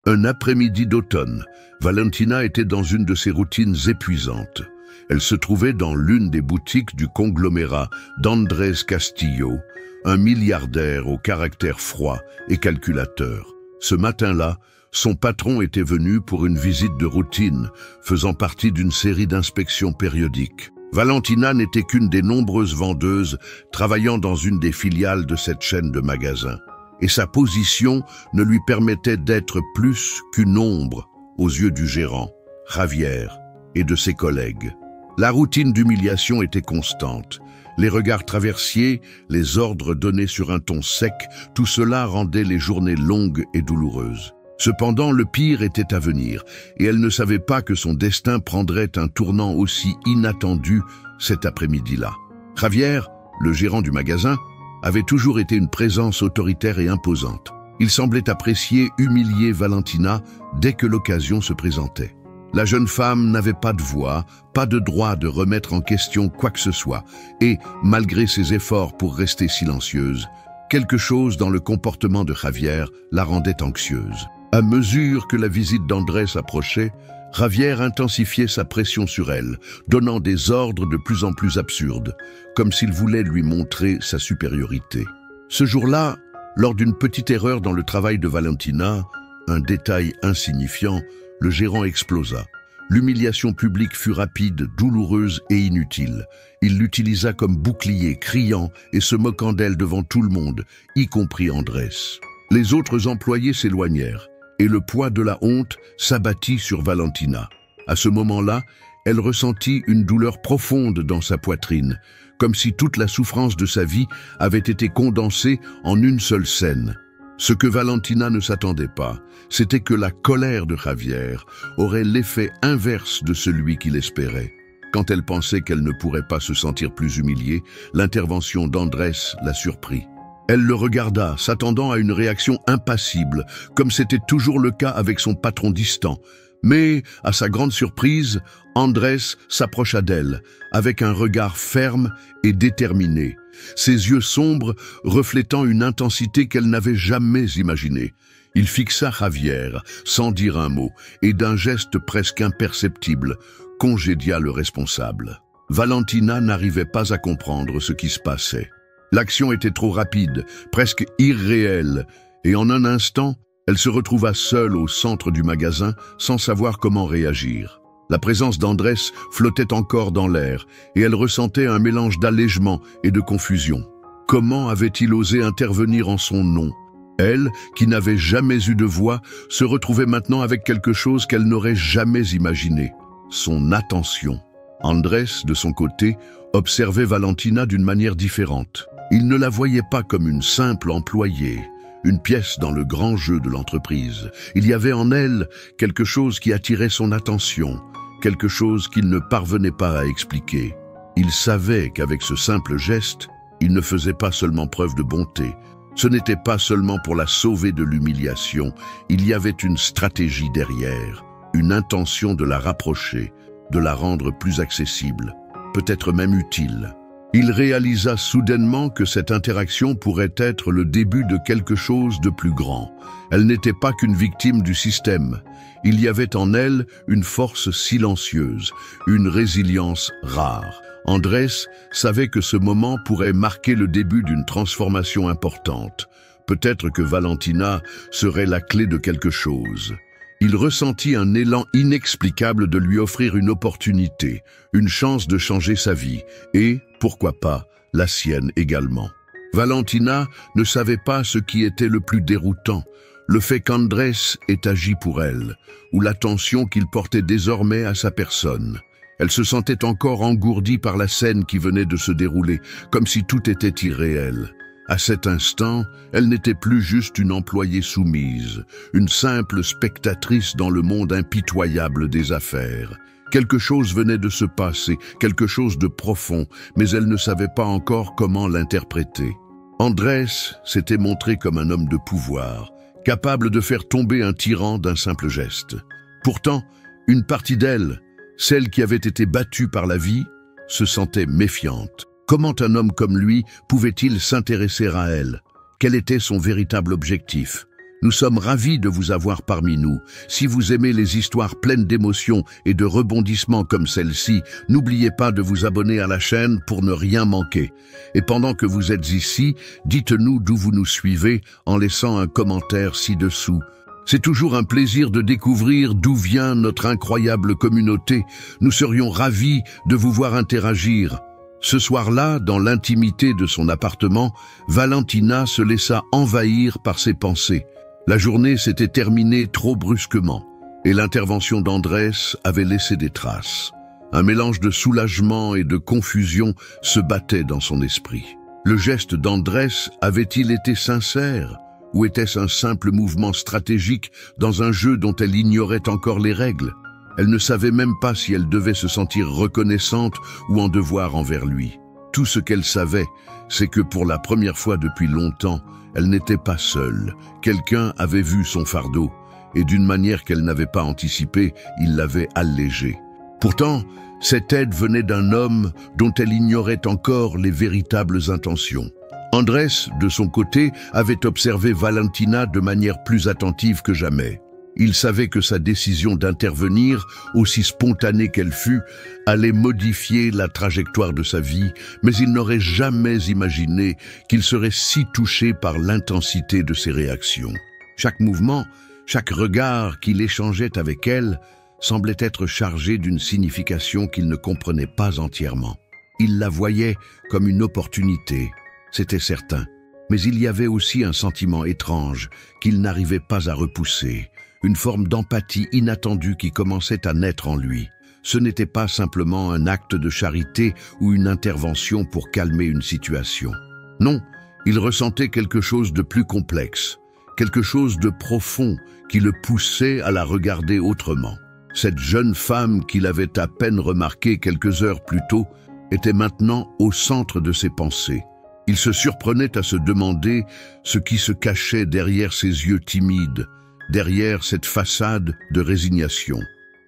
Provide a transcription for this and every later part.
Un après-midi d'automne, Valentina était dans une de ses routines épuisantes. Elle se trouvait dans l'une des boutiques du conglomérat d'Andrés Castillo, un milliardaire au caractère froid et calculateur. Ce matin-là, son patron était venu pour une visite de routine, faisant partie d'une série d'inspections périodiques. Valentina n'était qu'une des nombreuses vendeuses travaillant dans une des filiales de cette chaîne de magasins. Et sa position ne lui permettait d'être plus qu'une ombre aux yeux du gérant, Javier, et de ses collègues. La routine d'humiliation était constante. Les regards traversiers, les ordres donnés sur un ton sec, tout cela rendait les journées longues et douloureuses. Cependant, le pire était à venir, et elle ne savait pas que son destin prendrait un tournant aussi inattendu cet après-midi-là. Javier, le gérant du magasin, avait toujours été une présence autoritaire et imposante. Il semblait apprécier, humilier Valentina dès que l'occasion se présentait. La jeune femme n'avait pas de voix, pas de droit de remettre en question quoi que ce soit, et, malgré ses efforts pour rester silencieuse, quelque chose dans le comportement de Javier la rendait anxieuse. À mesure que la visite d'Andrés approchait, Javier intensifiait sa pression sur elle, donnant des ordres de plus en plus absurdes, comme s'il voulait lui montrer sa supériorité. Ce jour-là, lors d'une petite erreur dans le travail de Valentina, un détail insignifiant, le gérant explosa. L'humiliation publique fut rapide, douloureuse et inutile. Il l'utilisa comme bouclier, criant et se moquant d'elle devant tout le monde, y compris Andrés. Les autres employés s'éloignèrent, et le poids de la honte s'abattit sur Valentina. À ce moment-là, elle ressentit une douleur profonde dans sa poitrine, comme si toute la souffrance de sa vie avait été condensée en une seule scène. Ce que Valentina ne s'attendait pas, c'était que la colère de Javier aurait l'effet inverse de celui qu'il espérait. Quand elle pensait qu'elle ne pourrait pas se sentir plus humiliée, l'intervention d'Andrés la surprit. Elle le regarda, s'attendant à une réaction impassible, comme c'était toujours le cas avec son patron distant. Mais, à sa grande surprise, Andrés s'approcha d'elle, avec un regard ferme et déterminé, ses yeux sombres reflétant une intensité qu'elle n'avait jamais imaginée. Il fixa Javier, sans dire un mot, et d'un geste presque imperceptible, congédia le responsable. Valentina n'arrivait pas à comprendre ce qui se passait. L'action était trop rapide, presque irréelle, et en un instant, elle se retrouva seule au centre du magasin sans savoir comment réagir. La présence d'Andrés flottait encore dans l'air, et elle ressentait un mélange d'allègement et de confusion. Comment avait-il osé intervenir en son nom? Elle, qui n'avait jamais eu de voix, se retrouvait maintenant avec quelque chose qu'elle n'aurait jamais imaginé, son attention. Andrés, de son côté, observait Valentina d'une manière différente. Il ne la voyait pas comme une simple employée, une pièce dans le grand jeu de l'entreprise. Il y avait en elle quelque chose qui attirait son attention, quelque chose qu'il ne parvenait pas à expliquer. Il savait qu'avec ce simple geste, il ne faisait pas seulement preuve de bonté. Ce n'était pas seulement pour la sauver de l'humiliation, il y avait une stratégie derrière, une intention de la rapprocher, de la rendre plus accessible, peut-être même utile. Il réalisa soudainement que cette interaction pourrait être le début de quelque chose de plus grand. Elle n'était pas qu'une victime du système. Il y avait en elle une force silencieuse, une résilience rare. Andrés savait que ce moment pourrait marquer le début d'une transformation importante. Peut-être que Valentina serait la clé de quelque chose. Il ressentit un élan inexplicable de lui offrir une opportunité, une chance de changer sa vie, et, pourquoi pas, la sienne également. Valentina ne savait pas ce qui était le plus déroutant, le fait qu'Andrés ait agi pour elle, ou l'attention qu'il portait désormais à sa personne. Elle se sentait encore engourdie par la scène qui venait de se dérouler, comme si tout était irréel. À cet instant, elle n'était plus juste une employée soumise, une simple spectatrice dans le monde impitoyable des affaires. Quelque chose venait de se passer, quelque chose de profond, mais elle ne savait pas encore comment l'interpréter. Andrés s'était montré comme un homme de pouvoir, capable de faire tomber un tyran d'un simple geste. Pourtant, une partie d'elle, celle qui avait été battue par la vie, se sentait méfiante. Comment un homme comme lui pouvait-il s'intéresser à elle? Quel était son véritable objectif? Nous sommes ravis de vous avoir parmi nous. Si vous aimez les histoires pleines d'émotions et de rebondissements comme celle-ci, n'oubliez pas de vous abonner à la chaîne pour ne rien manquer. Et pendant que vous êtes ici, dites-nous d'où vous nous suivez en laissant un commentaire ci-dessous. C'est toujours un plaisir de découvrir d'où vient notre incroyable communauté. Nous serions ravis de vous voir interagir. Ce soir-là, dans l'intimité de son appartement, Valentina se laissa envahir par ses pensées. La journée s'était terminée trop brusquement, et l'intervention d'Andrés avait laissé des traces. Un mélange de soulagement et de confusion se battait dans son esprit. Le geste d'Andrés avait-il été sincère, ou était-ce un simple mouvement stratégique dans un jeu dont elle ignorait encore les règles? Elle ne savait même pas si elle devait se sentir reconnaissante ou en devoir envers lui. Tout ce qu'elle savait, c'est que pour la première fois depuis longtemps, elle n'était pas seule. Quelqu'un avait vu son fardeau, et d'une manière qu'elle n'avait pas anticipée, il l'avait allégé. Pourtant, cette aide venait d'un homme dont elle ignorait encore les véritables intentions. Andrés, de son côté, avait observé Valentina de manière plus attentive que jamais. Il savait que sa décision d'intervenir, aussi spontanée qu'elle fut, allait modifier la trajectoire de sa vie, mais il n'aurait jamais imaginé qu'il serait si touché par l'intensité de ses réactions. Chaque mouvement, chaque regard qu'il échangeait avec elle, semblait être chargé d'une signification qu'il ne comprenait pas entièrement. Il la voyait comme une opportunité, c'était certain, mais il y avait aussi un sentiment étrange qu'il n'arrivait pas à repousser. Une forme d'empathie inattendue qui commençait à naître en lui. Ce n'était pas simplement un acte de charité ou une intervention pour calmer une situation. Non, il ressentait quelque chose de plus complexe, quelque chose de profond qui le poussait à la regarder autrement. Cette jeune femme qu'il avait à peine remarquée quelques heures plus tôt était maintenant au centre de ses pensées. Il se surprenait à se demander ce qui se cachait derrière ses yeux timides, derrière cette façade de résignation.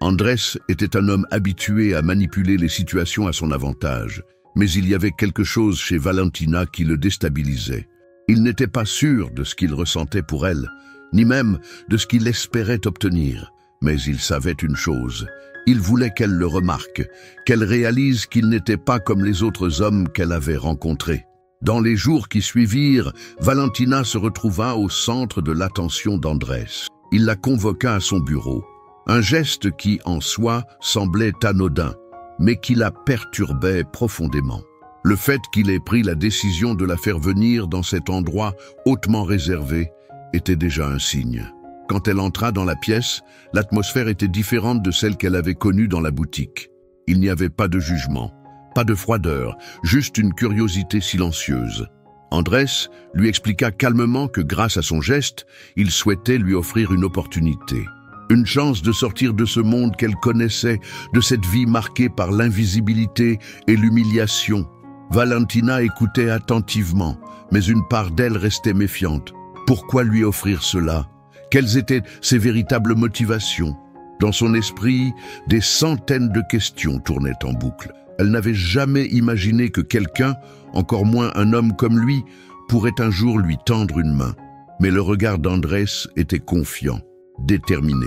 Andrés était un homme habitué à manipuler les situations à son avantage, mais il y avait quelque chose chez Valentina qui le déstabilisait. Il n'était pas sûr de ce qu'il ressentait pour elle, ni même de ce qu'il espérait obtenir. Mais il savait une chose, il voulait qu'elle le remarque, qu'elle réalise qu'il n'était pas comme les autres hommes qu'elle avait rencontrés. Dans les jours qui suivirent, Valentina se retrouva au centre de l'attention d'Andrés. Il la convoqua à son bureau. Un geste qui, en soi, semblait anodin, mais qui la perturbait profondément. Le fait qu'il ait pris la décision de la faire venir dans cet endroit hautement réservé était déjà un signe. Quand elle entra dans la pièce, l'atmosphère était différente de celle qu'elle avait connue dans la boutique. Il n'y avait pas de jugement. Pas de froideur, juste une curiosité silencieuse. Andrés lui expliqua calmement que grâce à son geste, il souhaitait lui offrir une opportunité. Une chance de sortir de ce monde qu'elle connaissait, de cette vie marquée par l'invisibilité et l'humiliation. Valentina écoutait attentivement, mais une part d'elle restait méfiante. Pourquoi lui offrir cela? Quelles étaient ses véritables motivations? Dans son esprit, des centaines de questions tournaient en boucle. Elle n'avait jamais imaginé que quelqu'un, encore moins un homme comme lui, pourrait un jour lui tendre une main. Mais le regard d'Andrés était confiant, déterminé.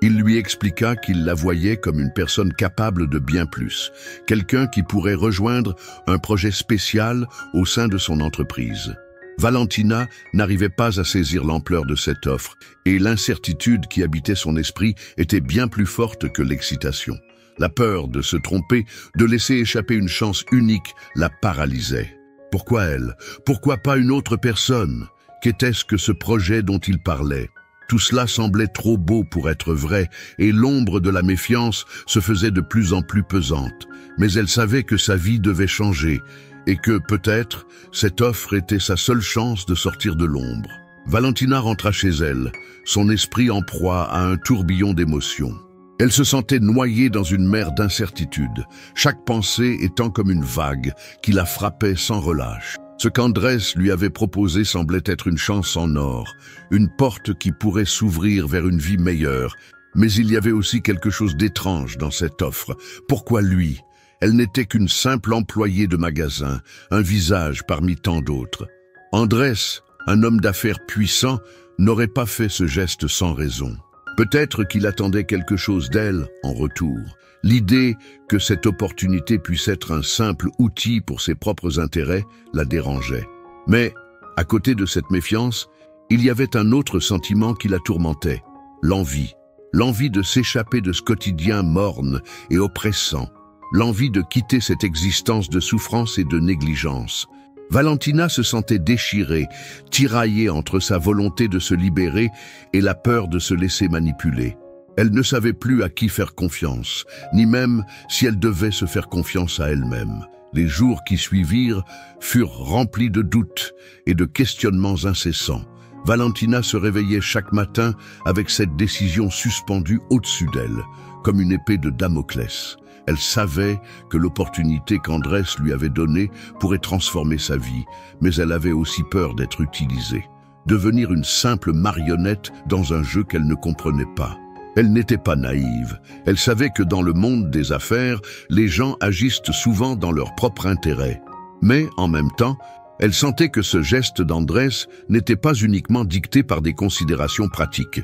Il lui expliqua qu'il la voyait comme une personne capable de bien plus, quelqu'un qui pourrait rejoindre un projet spécial au sein de son entreprise. Valentina n'arrivait pas à saisir l'ampleur de cette offre, et l'incertitude qui habitait son esprit était bien plus forte que l'excitation. La peur de se tromper, de laisser échapper une chance unique, la paralysait. Pourquoi elle? Pourquoi pas une autre personne? Qu'était-ce que ce projet dont il parlait? Tout cela semblait trop beau pour être vrai, et l'ombre de la méfiance se faisait de plus en plus pesante. Mais elle savait que sa vie devait changer, et que, peut-être, cette offre était sa seule chance de sortir de l'ombre. Valentina rentra chez elle, son esprit en proie à un tourbillon d'émotions. Elle se sentait noyée dans une mer d'incertitude, chaque pensée étant comme une vague qui la frappait sans relâche. Ce qu'Andrés lui avait proposé semblait être une chance en or, une porte qui pourrait s'ouvrir vers une vie meilleure. Mais il y avait aussi quelque chose d'étrange dans cette offre. Pourquoi lui? Elle n'était qu'une simple employée de magasin, un visage parmi tant d'autres. Andrés, un homme d'affaires puissant, n'aurait pas fait ce geste sans raison. Peut-être qu'il attendait quelque chose d'elle en retour. L'idée que cette opportunité puisse être un simple outil pour ses propres intérêts la dérangeait. Mais, à côté de cette méfiance, il y avait un autre sentiment qui la tourmentait, l'envie. L'envie de s'échapper de ce quotidien morne et oppressant. L'envie de quitter cette existence de souffrance et de négligence. Valentina se sentait déchirée, tiraillée entre sa volonté de se libérer et la peur de se laisser manipuler. Elle ne savait plus à qui faire confiance, ni même si elle devait se faire confiance à elle-même. Les jours qui suivirent furent remplis de doutes et de questionnements incessants. Valentina se réveillait chaque matin avec cette décision suspendue au-dessus d'elle, comme une épée de Damoclès. Elle savait que l'opportunité qu'Andrés lui avait donnée pourrait transformer sa vie, mais elle avait aussi peur d'être utilisée, devenir une simple marionnette dans un jeu qu'elle ne comprenait pas. Elle n'était pas naïve. Elle savait que dans le monde des affaires, les gens agissent souvent dans leur propre intérêt. Mais, en même temps, elle sentait que ce geste d'Andrés n'était pas uniquement dicté par des considérations pratiques.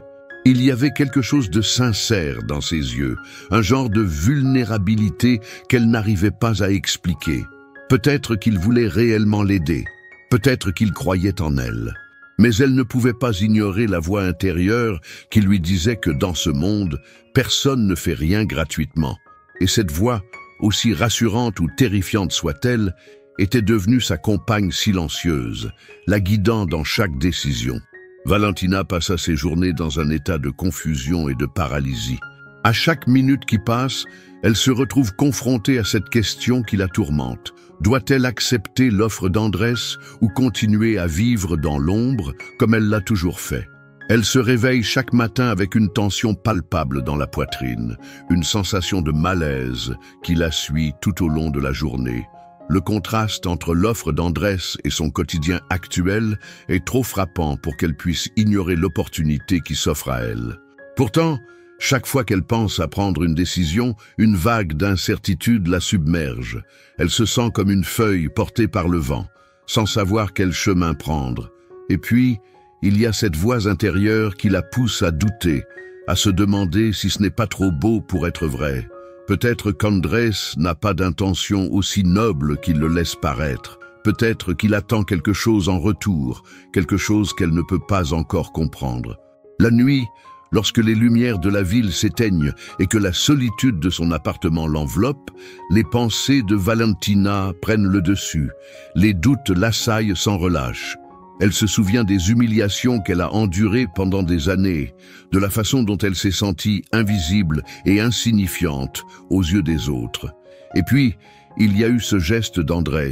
Il y avait quelque chose de sincère dans ses yeux, un genre de vulnérabilité qu'elle n'arrivait pas à expliquer. Peut-être qu'il voulait réellement l'aider, peut-être qu'il croyait en elle. Mais elle ne pouvait pas ignorer la voix intérieure qui lui disait que dans ce monde, personne ne fait rien gratuitement. Et cette voix, aussi rassurante ou terrifiante soit-elle, était devenue sa compagne silencieuse, la guidant dans chaque décision. Valentina passa ses journées dans un état de confusion et de paralysie. À chaque minute qui passe, elle se retrouve confrontée à cette question qui la tourmente. Doit-elle accepter l'offre d'Andrés ou continuer à vivre dans l'ombre comme elle l'a toujours fait? Elle se réveille chaque matin avec une tension palpable dans la poitrine, une sensation de malaise qui la suit tout au long de la journée. Le contraste entre l'offre d'Andrés et son quotidien actuel est trop frappant pour qu'elle puisse ignorer l'opportunité qui s'offre à elle. Pourtant, chaque fois qu'elle pense à prendre une décision, une vague d'incertitude la submerge. Elle se sent comme une feuille portée par le vent, sans savoir quel chemin prendre. Et puis, il y a cette voix intérieure qui la pousse à douter, à se demander si ce n'est pas trop beau pour être vrai. Peut-être qu'Andrés n'a pas d'intention aussi noble qu'il le laisse paraître. Peut-être qu'il attend quelque chose en retour, quelque chose qu'elle ne peut pas encore comprendre. La nuit, lorsque les lumières de la ville s'éteignent et que la solitude de son appartement l'enveloppe, les pensées de Valentina prennent le dessus. Les doutes l'assaillent sans relâche. Elle se souvient des humiliations qu'elle a endurées pendant des années, de la façon dont elle s'est sentie invisible et insignifiante aux yeux des autres. Et puis, il y a eu ce geste d'Andrés,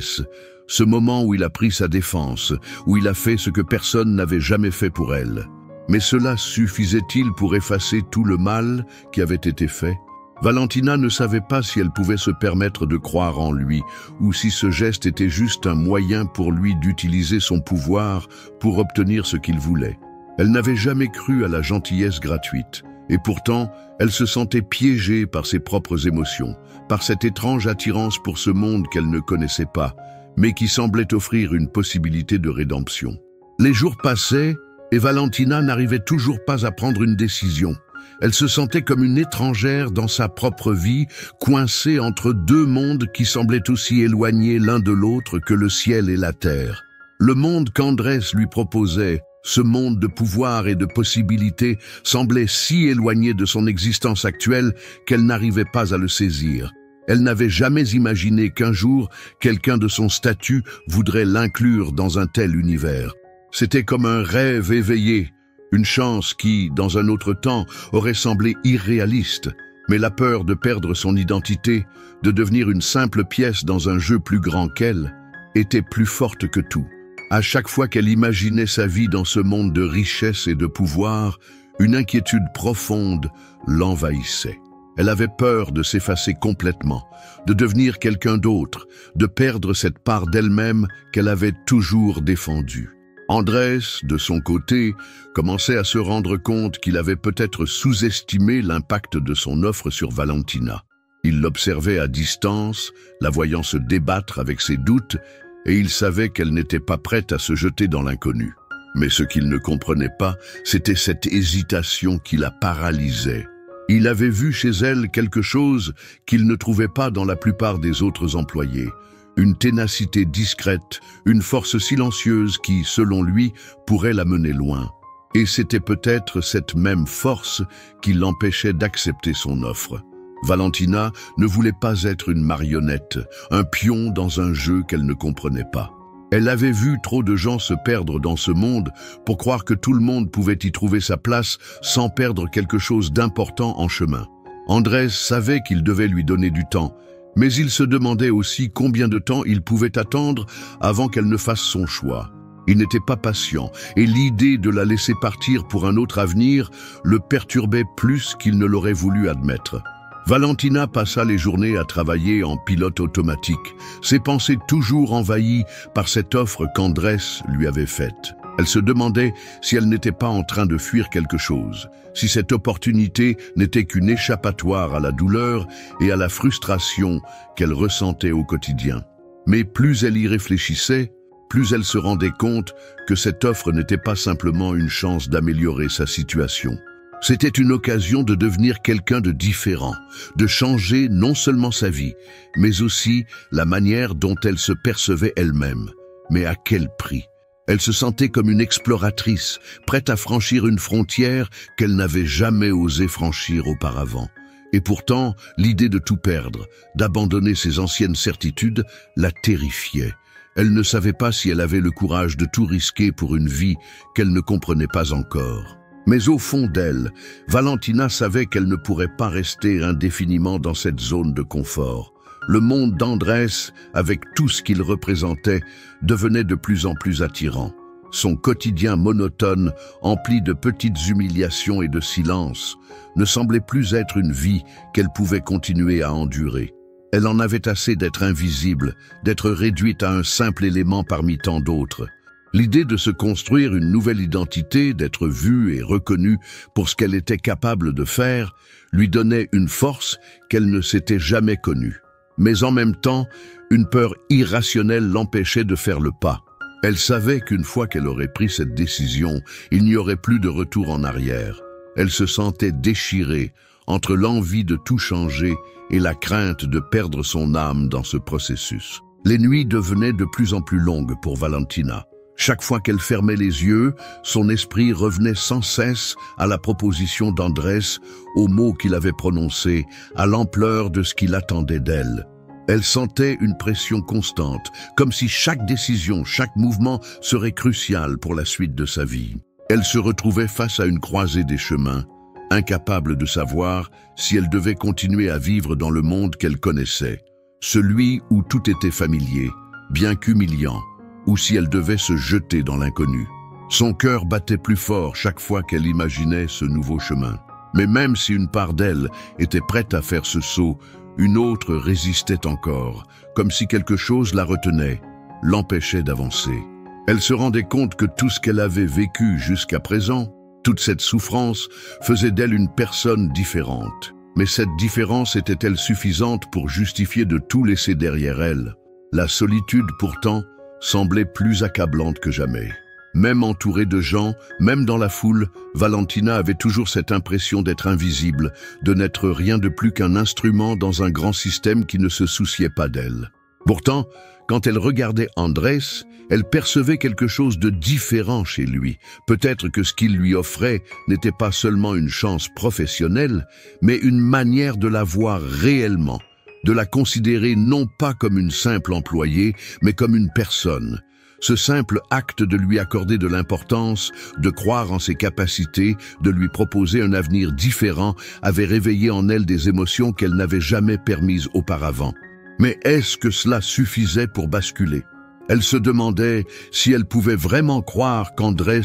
ce moment où il a pris sa défense, où il a fait ce que personne n'avait jamais fait pour elle. Mais cela suffisait-il pour effacer tout le mal qui avait été fait? Valentina ne savait pas si elle pouvait se permettre de croire en lui ou si ce geste était juste un moyen pour lui d'utiliser son pouvoir pour obtenir ce qu'il voulait. Elle n'avait jamais cru à la gentillesse gratuite et pourtant elle se sentait piégée par ses propres émotions, par cette étrange attirance pour ce monde qu'elle ne connaissait pas, mais qui semblait offrir une possibilité de rédemption. Les jours passaient et Valentina n'arrivait toujours pas à prendre une décision. Elle se sentait comme une étrangère dans sa propre vie, coincée entre deux mondes qui semblaient aussi éloignés l'un de l'autre que le ciel et la terre. Le monde qu'Andrés lui proposait, ce monde de pouvoir et de possibilités, semblait si éloigné de son existence actuelle qu'elle n'arrivait pas à le saisir. Elle n'avait jamais imaginé qu'un jour, quelqu'un de son statut voudrait l'inclure dans un tel univers. C'était comme un rêve éveillé, une chance qui, dans un autre temps, aurait semblé irréaliste. Mais la peur de perdre son identité, de devenir une simple pièce dans un jeu plus grand qu'elle, était plus forte que tout. À chaque fois qu'elle imaginait sa vie dans ce monde de richesse et de pouvoir, une inquiétude profonde l'envahissait. Elle avait peur de s'effacer complètement, de devenir quelqu'un d'autre, de perdre cette part d'elle-même qu'elle avait toujours défendue. Andrés, de son côté, commençait à se rendre compte qu'il avait peut-être sous-estimé l'impact de son offre sur Valentina. Il l'observait à distance, la voyant se débattre avec ses doutes, et il savait qu'elle n'était pas prête à se jeter dans l'inconnu. Mais ce qu'il ne comprenait pas, c'était cette hésitation qui la paralysait. Il avait vu chez elle quelque chose qu'il ne trouvait pas dans la plupart des autres employés. Une ténacité discrète, une force silencieuse qui, selon lui, pourrait la mener loin. Et c'était peut-être cette même force qui l'empêchait d'accepter son offre. Valentina ne voulait pas être une marionnette, un pion dans un jeu qu'elle ne comprenait pas. Elle avait vu trop de gens se perdre dans ce monde pour croire que tout le monde pouvait y trouver sa place sans perdre quelque chose d'important en chemin. Andrés savait qu'il devait lui donner du temps, mais il se demandait aussi combien de temps il pouvait attendre avant qu'elle ne fasse son choix. Il n'était pas patient, et l'idée de la laisser partir pour un autre avenir le perturbait plus qu'il ne l'aurait voulu admettre. Valentina passa les journées à travailler en pilote automatique, ses pensées toujours envahies par cette offre qu'Andrés lui avait faite. Elle se demandait si elle n'était pas en train de fuir quelque chose, si cette opportunité n'était qu'une échappatoire à la douleur et à la frustration qu'elle ressentait au quotidien. Mais plus elle y réfléchissait, plus elle se rendait compte que cette offre n'était pas simplement une chance d'améliorer sa situation. C'était une occasion de devenir quelqu'un de différent, de changer non seulement sa vie, mais aussi la manière dont elle se percevait elle-même. Mais à quel prix? Elle se sentait comme une exploratrice, prête à franchir une frontière qu'elle n'avait jamais osé franchir auparavant. Et pourtant, l'idée de tout perdre, d'abandonner ses anciennes certitudes, la terrifiait. Elle ne savait pas si elle avait le courage de tout risquer pour une vie qu'elle ne comprenait pas encore. Mais au fond d'elle, Valentina savait qu'elle ne pourrait pas rester indéfiniment dans cette zone de confort. Le monde d'Andrés, avec tout ce qu'il représentait, devenait de plus en plus attirant. Son quotidien monotone, empli de petites humiliations et de silence, ne semblait plus être une vie qu'elle pouvait continuer à endurer. Elle en avait assez d'être invisible, d'être réduite à un simple élément parmi tant d'autres. L'idée de se construire une nouvelle identité, d'être vue et reconnue pour ce qu'elle était capable de faire, lui donnait une force qu'elle ne s'était jamais connue. Mais en même temps, une peur irrationnelle l'empêchait de faire le pas. Elle savait qu'une fois qu'elle aurait pris cette décision, il n'y aurait plus de retour en arrière. Elle se sentait déchirée entre l'envie de tout changer et la crainte de perdre son âme dans ce processus. Les nuits devenaient de plus en plus longues pour Valentina. Chaque fois qu'elle fermait les yeux, son esprit revenait sans cesse à la proposition d'Andrés, aux mots qu'il avait prononcés, à l'ampleur de ce qu'il attendait d'elle. Elle sentait une pression constante, comme si chaque décision, chaque mouvement serait crucial pour la suite de sa vie. Elle se retrouvait face à une croisée des chemins, incapable de savoir si elle devait continuer à vivre dans le monde qu'elle connaissait, celui où tout était familier, bien qu'humiliant, ou si elle devait se jeter dans l'inconnu. Son cœur battait plus fort chaque fois qu'elle imaginait ce nouveau chemin. Mais même si une part d'elle était prête à faire ce saut, une autre résistait encore, comme si quelque chose la retenait, l'empêchait d'avancer. Elle se rendait compte que tout ce qu'elle avait vécu jusqu'à présent, toute cette souffrance, faisait d'elle une personne différente. Mais cette différence était-elle suffisante pour justifier de tout laisser derrière elle? La solitude, pourtant, semblait plus accablante que jamais. Même entourée de gens, même dans la foule, Valentina avait toujours cette impression d'être invisible, de n'être rien de plus qu'un instrument dans un grand système qui ne se souciait pas d'elle. Pourtant, quand elle regardait Andrés, elle percevait quelque chose de différent chez lui. Peut-être que ce qu'il lui offrait n'était pas seulement une chance professionnelle, mais une manière de la voir réellement, de la considérer non pas comme une simple employée, mais comme une personne. Ce simple acte de lui accorder de l'importance, de croire en ses capacités, de lui proposer un avenir différent, avait réveillé en elle des émotions qu'elle n'avait jamais permises auparavant. Mais est-ce que cela suffisait pour basculer? Elle se demandait si elle pouvait vraiment croire qu'Andrés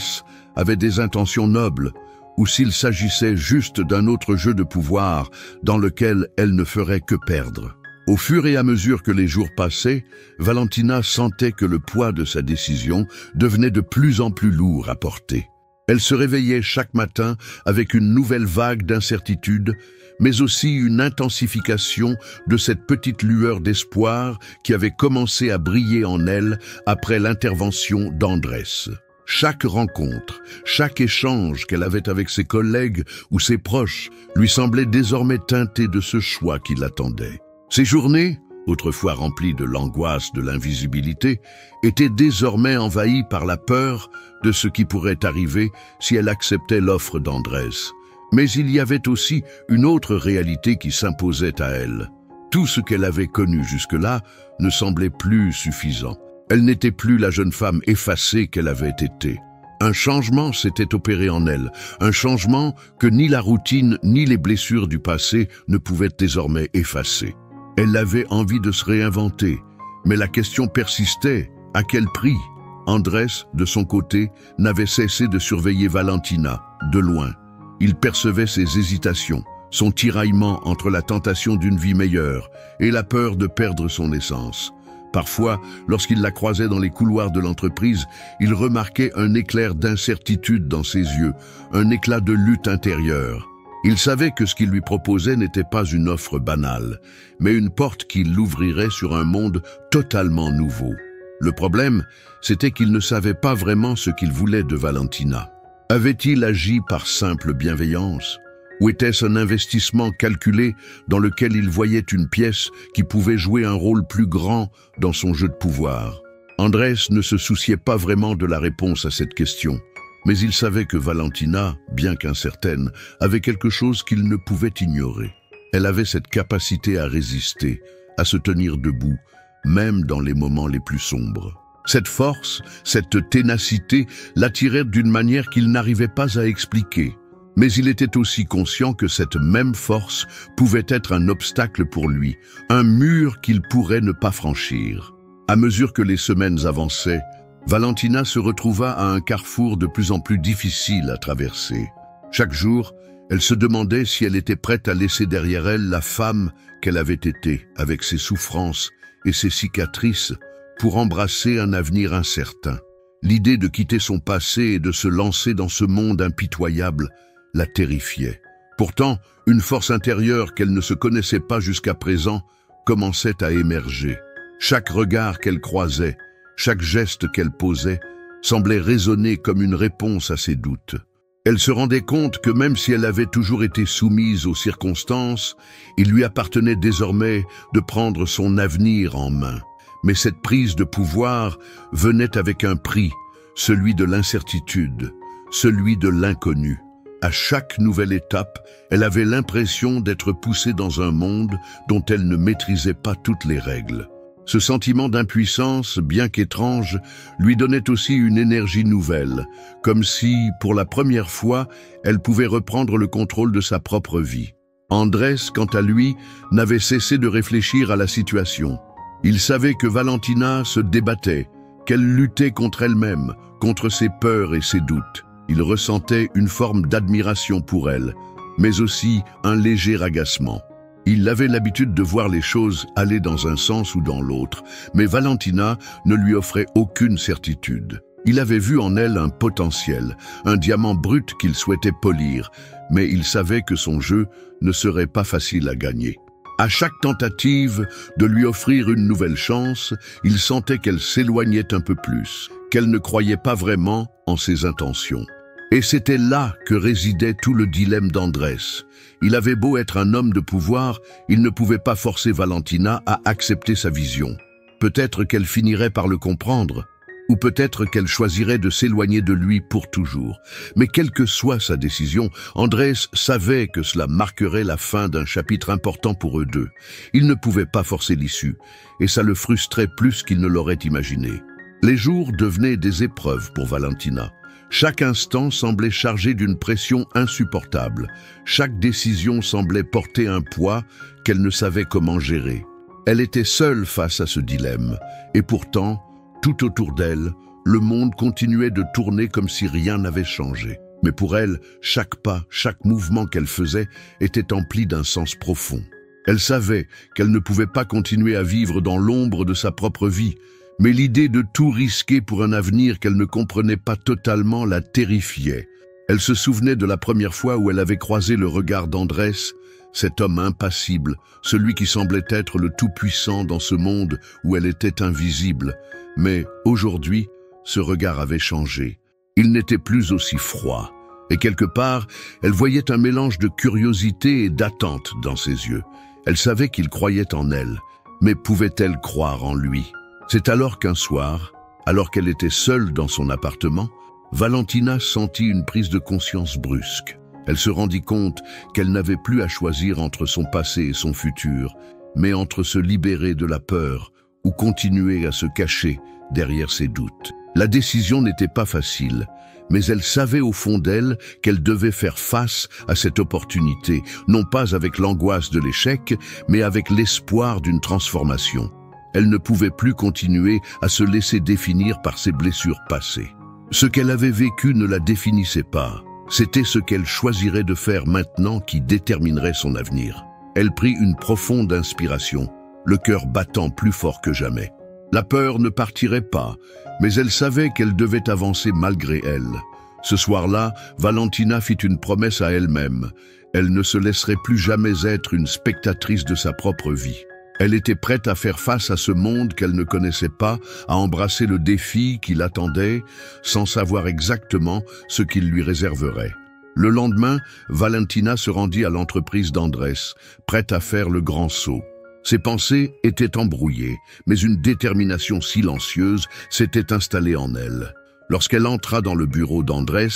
avait des intentions nobles, ou s'il s'agissait juste d'un autre jeu de pouvoir dans lequel elle ne ferait que perdre. Au fur et à mesure que les jours passaient, Valentina sentait que le poids de sa décision devenait de plus en plus lourd à porter. Elle se réveillait chaque matin avec une nouvelle vague d'incertitude, mais aussi une intensification de cette petite lueur d'espoir qui avait commencé à briller en elle après l'intervention d'Andrés. Chaque rencontre, chaque échange qu'elle avait avec ses collègues ou ses proches lui semblait désormais teinté de ce choix qui l'attendait. Ses journées, autrefois remplies de l'angoisse de l'invisibilité, étaient désormais envahies par la peur de ce qui pourrait arriver si elle acceptait l'offre d'Andrés. Mais il y avait aussi une autre réalité qui s'imposait à elle. Tout ce qu'elle avait connu jusque-là ne semblait plus suffisant. Elle n'était plus la jeune femme effacée qu'elle avait été. Un changement s'était opéré en elle, un changement que ni la routine ni les blessures du passé ne pouvaient désormais effacer. Elle avait envie de se réinventer, mais la question persistait, à quel prix? Andrés, de son côté, n'avait cessé de surveiller Valentina, de loin. Il percevait ses hésitations, son tiraillement entre la tentation d'une vie meilleure et la peur de perdre son essence. Parfois, lorsqu'il la croisait dans les couloirs de l'entreprise, il remarquait un éclair d'incertitude dans ses yeux, un éclat de lutte intérieure. Il savait que ce qu'il lui proposait n'était pas une offre banale, mais une porte qui l'ouvrirait sur un monde totalement nouveau. Le problème, c'était qu'il ne savait pas vraiment ce qu'il voulait de Valentina. Avait-il agi par simple bienveillance? Ou était-ce un investissement calculé dans lequel il voyait une pièce qui pouvait jouer un rôle plus grand dans son jeu de pouvoir? Andrés ne se souciait pas vraiment de la réponse à cette question, mais il savait que Valentina, bien qu'incertaine, avait quelque chose qu'il ne pouvait ignorer. Elle avait cette capacité à résister, à se tenir debout, même dans les moments les plus sombres. Cette force, cette ténacité l'attirait d'une manière qu'il n'arrivait pas à expliquer. Mais il était aussi conscient que cette même force pouvait être un obstacle pour lui, un mur qu'il pourrait ne pas franchir. À mesure que les semaines avançaient, Valentina se retrouva à un carrefour de plus en plus difficile à traverser. Chaque jour, elle se demandait si elle était prête à laisser derrière elle la femme qu'elle avait été, avec ses souffrances et ses cicatrices, pour embrasser un avenir incertain. L'idée de quitter son passé et de se lancer dans ce monde impitoyable la terrifiait. Pourtant, une force intérieure qu'elle ne se connaissait pas jusqu'à présent commençait à émerger. Chaque regard qu'elle croisait, chaque geste qu'elle posait, semblait résonner comme une réponse à ses doutes. Elle se rendait compte que même si elle avait toujours été soumise aux circonstances, il lui appartenait désormais de prendre son avenir en main. Mais cette prise de pouvoir venait avec un prix, celui de l'incertitude, celui de l'inconnu. À chaque nouvelle étape, elle avait l'impression d'être poussée dans un monde dont elle ne maîtrisait pas toutes les règles. Ce sentiment d'impuissance, bien qu'étrange, lui donnait aussi une énergie nouvelle, comme si, pour la première fois, elle pouvait reprendre le contrôle de sa propre vie. Andrés, quant à lui, n'avait cessé de réfléchir à la situation. Il savait que Valentina se débattait, qu'elle luttait contre elle-même, contre ses peurs et ses doutes. Il ressentait une forme d'admiration pour elle, mais aussi un léger agacement. Il avait l'habitude de voir les choses aller dans un sens ou dans l'autre, mais Valentina ne lui offrait aucune certitude. Il avait vu en elle un potentiel, un diamant brut qu'il souhaitait polir, mais il savait que son jeu ne serait pas facile à gagner. À chaque tentative de lui offrir une nouvelle chance, il sentait qu'elle s'éloignait un peu plus, qu'elle ne croyait pas vraiment en ses intentions. Et c'était là que résidait tout le dilemme d'Andrés. Il avait beau être un homme de pouvoir, il ne pouvait pas forcer Valentina à accepter sa vision. Peut-être qu'elle finirait par le comprendre, ou peut-être qu'elle choisirait de s'éloigner de lui pour toujours. Mais quelle que soit sa décision, Andrés savait que cela marquerait la fin d'un chapitre important pour eux deux. Il ne pouvait pas forcer l'issue, et ça le frustrait plus qu'il ne l'aurait imaginé. Les jours devenaient des épreuves pour Valentina. Chaque instant semblait chargé d'une pression insupportable. Chaque décision semblait porter un poids qu'elle ne savait comment gérer. Elle était seule face à ce dilemme, et pourtant, tout autour d'elle, le monde continuait de tourner comme si rien n'avait changé. Mais pour elle, chaque pas, chaque mouvement qu'elle faisait était empli d'un sens profond. Elle savait qu'elle ne pouvait pas continuer à vivre dans l'ombre de sa propre vie, mais l'idée de tout risquer pour un avenir qu'elle ne comprenait pas totalement la terrifiait. Elle se souvenait de la première fois où elle avait croisé le regard d'Andrés, cet homme impassible, celui qui semblait être le tout-puissant dans ce monde où elle était invisible. Mais aujourd'hui, ce regard avait changé. Il n'était plus aussi froid, et quelque part, elle voyait un mélange de curiosité et d'attente dans ses yeux. Elle savait qu'il croyait en elle, mais pouvait-elle croire en lui? C'est alors qu'un soir, alors qu'elle était seule dans son appartement, Valentina sentit une prise de conscience brusque. Elle se rendit compte qu'elle n'avait plus à choisir entre son passé et son futur, mais entre se libérer de la peur ou continuer à se cacher derrière ses doutes. La décision n'était pas facile, mais elle savait au fond d'elle qu'elle devait faire face à cette opportunité, non pas avec l'angoisse de l'échec, mais avec l'espoir d'une transformation. Elle ne pouvait plus continuer à se laisser définir par ses blessures passées. Ce qu'elle avait vécu ne la définissait pas. C'était ce qu'elle choisirait de faire maintenant qui déterminerait son avenir. Elle prit une profonde inspiration, le cœur battant plus fort que jamais. La peur ne partirait pas, mais elle savait qu'elle devait avancer malgré elle. Ce soir-là, Valentina fit une promesse à elle-même. Elle ne se laisserait plus jamais être une spectatrice de sa propre vie. Elle était prête à faire face à ce monde qu'elle ne connaissait pas, à embrasser le défi qui l'attendait, sans savoir exactement ce qu'il lui réserverait. Le lendemain, Valentina se rendit à l'entreprise d'Andrés, prête à faire le grand saut. Ses pensées étaient embrouillées, mais une détermination silencieuse s'était installée en elle. Lorsqu'elle entra dans le bureau d'Andrés,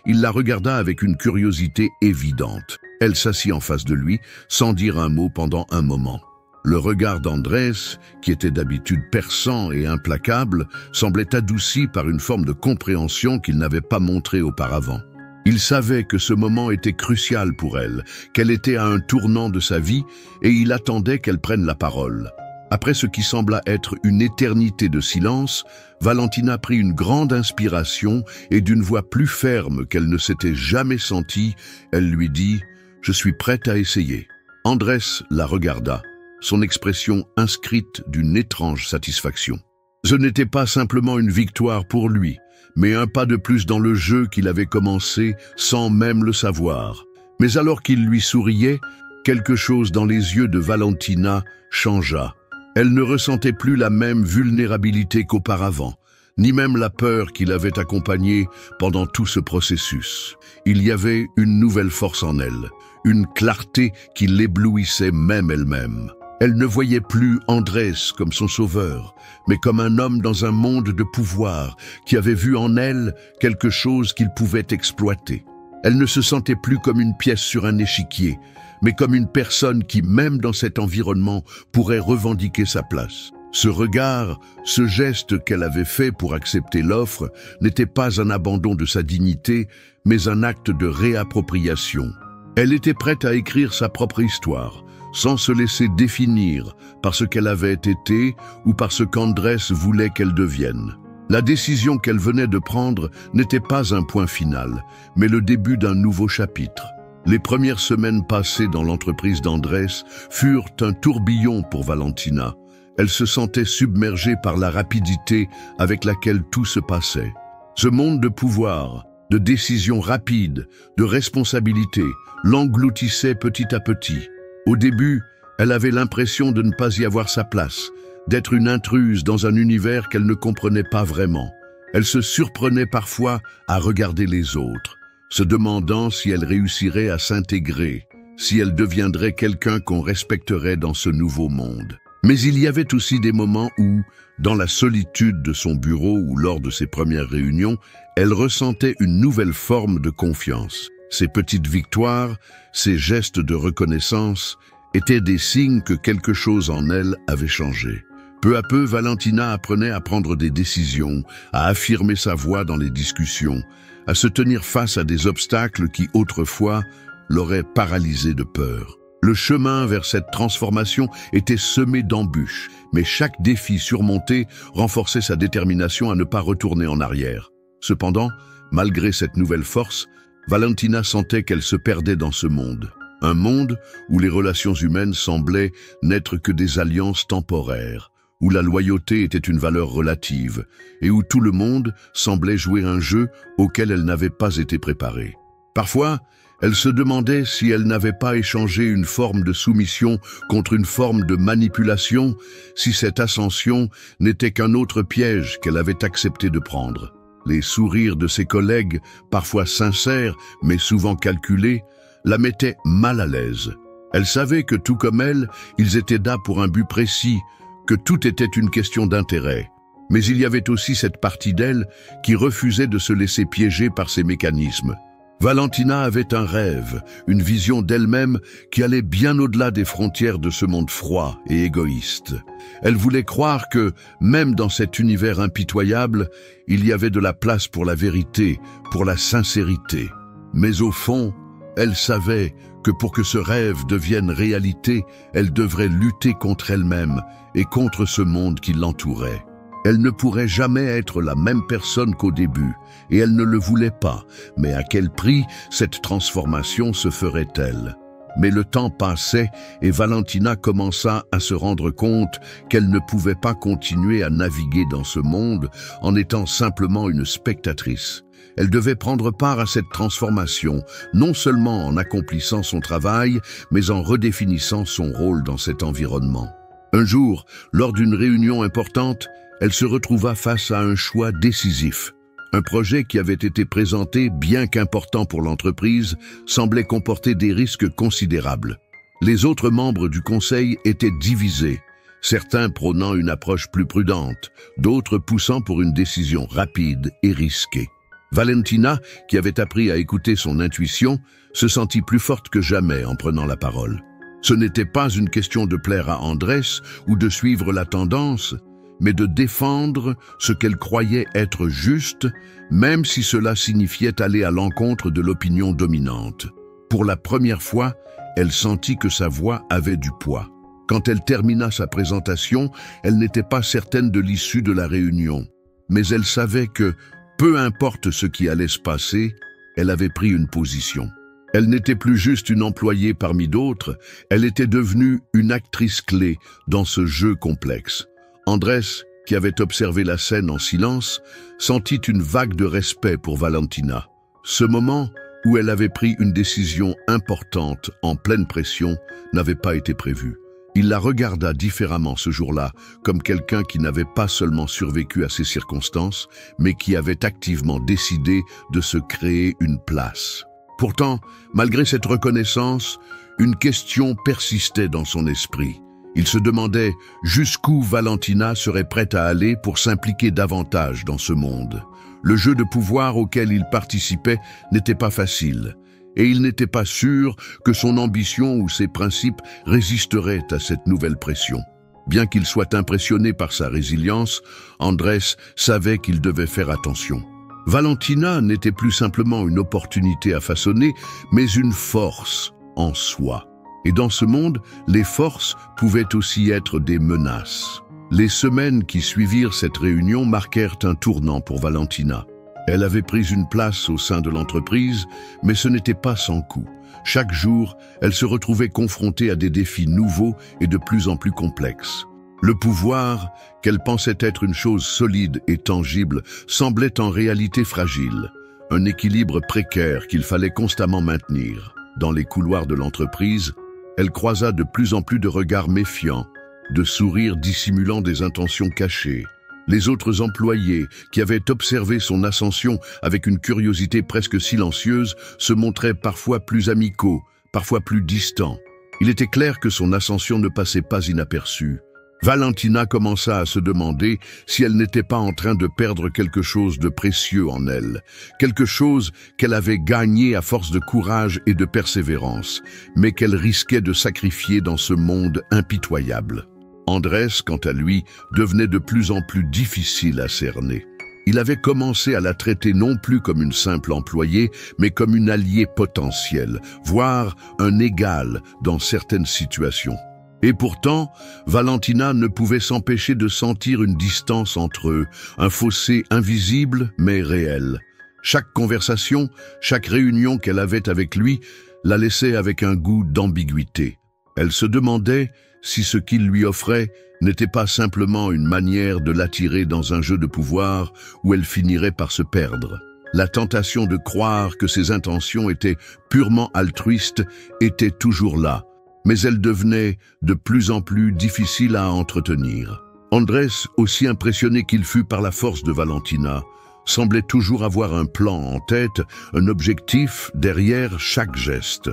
il la regarda avec une curiosité évidente. Elle s'assit en face de lui, sans dire un mot pendant un moment. Le regard d'Andrés, qui était d'habitude perçant et implacable, semblait adouci par une forme de compréhension qu'il n'avait pas montrée auparavant. Il savait que ce moment était crucial pour elle, qu'elle était à un tournant de sa vie, et il attendait qu'elle prenne la parole. Après ce qui sembla être une éternité de silence, Valentina prit une grande inspiration et d'une voix plus ferme qu'elle ne s'était jamais sentie, elle lui dit « Je suis prête à essayer ». Andrés la regarda, son expression inscrite d'une étrange satisfaction. Ce n'était pas simplement une victoire pour lui, mais un pas de plus dans le jeu qu'il avait commencé sans même le savoir. Mais alors qu'il lui souriait, quelque chose dans les yeux de Valentina changea. Elle ne ressentait plus la même vulnérabilité qu'auparavant, ni même la peur qui l'avait accompagnée pendant tout ce processus. Il y avait une nouvelle force en elle, une clarté qui l'éblouissait même elle-même. Elle ne voyait plus Andrés comme son sauveur, mais comme un homme dans un monde de pouvoir qui avait vu en elle quelque chose qu'il pouvait exploiter. Elle ne se sentait plus comme une pièce sur un échiquier, mais comme une personne qui, même dans cet environnement, pourrait revendiquer sa place. Ce regard, ce geste qu'elle avait fait pour accepter l'offre, n'était pas un abandon de sa dignité, mais un acte de réappropriation. Elle était prête à écrire sa propre histoire, sans se laisser définir par ce qu'elle avait été ou par ce qu'Andrés voulait qu'elle devienne. La décision qu'elle venait de prendre n'était pas un point final, mais le début d'un nouveau chapitre. Les premières semaines passées dans l'entreprise d'Andrés furent un tourbillon pour Valentina. Elle se sentait submergée par la rapidité avec laquelle tout se passait. Ce monde de pouvoir, de décisions rapides, de responsabilités, l'engloutissait petit à petit. Au début, elle avait l'impression de ne pas y avoir sa place, d'être une intruse dans un univers qu'elle ne comprenait pas vraiment. Elle se surprenait parfois à regarder les autres, se demandant si elle réussirait à s'intégrer, si elle deviendrait quelqu'un qu'on respecterait dans ce nouveau monde. Mais il y avait aussi des moments où, dans la solitude de son bureau ou lors de ses premières réunions, elle ressentait une nouvelle forme de confiance. Ces petites victoires, ces gestes de reconnaissance, étaient des signes que quelque chose en elle avait changé. Peu à peu, Valentina apprenait à prendre des décisions, à affirmer sa voix dans les discussions, à se tenir face à des obstacles qui, autrefois, l'auraient paralysée de peur. Le chemin vers cette transformation était semé d'embûches, mais chaque défi surmonté renforçait sa détermination à ne pas retourner en arrière. Cependant, malgré cette nouvelle force, Valentina sentait qu'elle se perdait dans ce monde. Un monde où les relations humaines semblaient n'être que des alliances temporaires, où la loyauté était une valeur relative, et où tout le monde semblait jouer un jeu auquel elle n'avait pas été préparée. Parfois, elle se demandait si elle n'avait pas échangé une forme de soumission contre une forme de manipulation, si cette ascension n'était qu'un autre piège qu'elle avait accepté de prendre. Les sourires de ses collègues, parfois sincères, mais souvent calculés, la mettaient mal à l'aise. Elle savait que tout comme elle, ils étaient là pour un but précis, que tout était une question d'intérêt. Mais il y avait aussi cette partie d'elle qui refusait de se laisser piéger par ces mécanismes. Valentina avait un rêve, une vision d'elle-même qui allait bien au-delà des frontières de ce monde froid et égoïste. Elle voulait croire que, même dans cet univers impitoyable, il y avait de la place pour la vérité, pour la sincérité. Mais au fond, elle savait que pour que ce rêve devienne réalité, elle devrait lutter contre elle-même et contre ce monde qui l'entourait. Elle ne pourrait jamais être la même personne qu'au début, et elle ne le voulait pas. Mais à quel prix cette transformation se ferait-elle? Mais le temps passait et Valentina commença à se rendre compte qu'elle ne pouvait pas continuer à naviguer dans ce monde en étant simplement une spectatrice. Elle devait prendre part à cette transformation, non seulement en accomplissant son travail, mais en redéfinissant son rôle dans cet environnement. Un jour, lors d'une réunion importante, elle se retrouva face à un choix décisif. Un projet qui avait été présenté, bien qu'important pour l'entreprise, semblait comporter des risques considérables. Les autres membres du conseil étaient divisés, certains prônant une approche plus prudente, d'autres poussant pour une décision rapide et risquée. Valentina, qui avait appris à écouter son intuition, se sentit plus forte que jamais en prenant la parole. Ce n'était pas une question de plaire à Andrés ou de suivre la tendance, mais de défendre ce qu'elle croyait être juste, même si cela signifiait aller à l'encontre de l'opinion dominante. Pour la première fois, elle sentit que sa voix avait du poids. Quand elle termina sa présentation, elle n'était pas certaine de l'issue de la réunion, mais elle savait que, peu importe ce qui allait se passer, elle avait pris une position. Elle n'était plus juste une employée parmi d'autres, elle était devenue une actrice clé dans ce jeu complexe. Andrés, qui avait observé la scène en silence, sentit une vague de respect pour Valentina. Ce moment, où elle avait pris une décision importante en pleine pression, n'avait pas été prévu. Il la regarda différemment ce jour-là, comme quelqu'un qui n'avait pas seulement survécu à ces circonstances, mais qui avait activement décidé de se créer une place. Pourtant, malgré cette reconnaissance, une question persistait dans son esprit. Il se demandait jusqu'où Valentina serait prête à aller pour s'impliquer davantage dans ce monde. Le jeu de pouvoir auquel il participait n'était pas facile, et il n'était pas sûr que son ambition ou ses principes résisteraient à cette nouvelle pression. Bien qu'il soit impressionné par sa résilience, Andrés savait qu'il devait faire attention. Valentina n'était plus simplement une opportunité à façonner, mais une force en soi. Et dans ce monde, les forces pouvaient aussi être des menaces. Les semaines qui suivirent cette réunion marquèrent un tournant pour Valentina. Elle avait pris une place au sein de l'entreprise, mais ce n'était pas sans coût. Chaque jour, elle se retrouvait confrontée à des défis nouveaux et de plus en plus complexes. Le pouvoir, qu'elle pensait être une chose solide et tangible, semblait en réalité fragile. Un équilibre précaire qu'il fallait constamment maintenir. Dans les couloirs de l'entreprise, elle croisa de plus en plus de regards méfiants, de sourires dissimulant des intentions cachées. Les autres employés, qui avaient observé son ascension avec une curiosité presque silencieuse, se montraient parfois plus amicaux, parfois plus distants. Il était clair que son ascension ne passait pas inaperçue. Valentina commença à se demander si elle n'était pas en train de perdre quelque chose de précieux en elle, quelque chose qu'elle avait gagné à force de courage et de persévérance, mais qu'elle risquait de sacrifier dans ce monde impitoyable. Andrés, quant à lui, devenait de plus en plus difficile à cerner. Il avait commencé à la traiter non plus comme une simple employée, mais comme une alliée potentielle, voire un égal dans certaines situations. Et pourtant, Valentina ne pouvait s'empêcher de sentir une distance entre eux, un fossé invisible mais réel. Chaque conversation, chaque réunion qu'elle avait avec lui, la laissait avec un goût d'ambiguïté. Elle se demandait si ce qu'il lui offrait n'était pas simplement une manière de l'attirer dans un jeu de pouvoir où elle finirait par se perdre. La tentation de croire que ses intentions étaient purement altruistes était toujours là, mais elle devenait de plus en plus difficile à entretenir. Andrés, aussi impressionné qu'il fut par la force de Valentina, semblait toujours avoir un plan en tête, un objectif derrière chaque geste.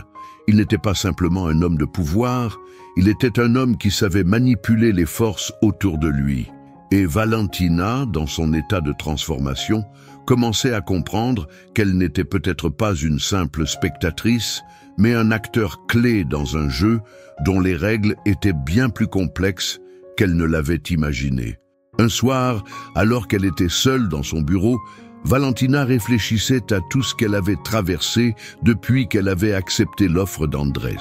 Il n'était pas simplement un homme de pouvoir, il était un homme qui savait manipuler les forces autour de lui. Et Valentina, dans son état de transformation, commençait à comprendre qu'elle n'était peut-être pas une simple spectatrice, mais un acteur clé dans un jeu dont les règles étaient bien plus complexes qu'elle ne l'avait imaginé. Un soir, alors qu'elle était seule dans son bureau, Valentina réfléchissait à tout ce qu'elle avait traversé depuis qu'elle avait accepté l'offre d'Andrés.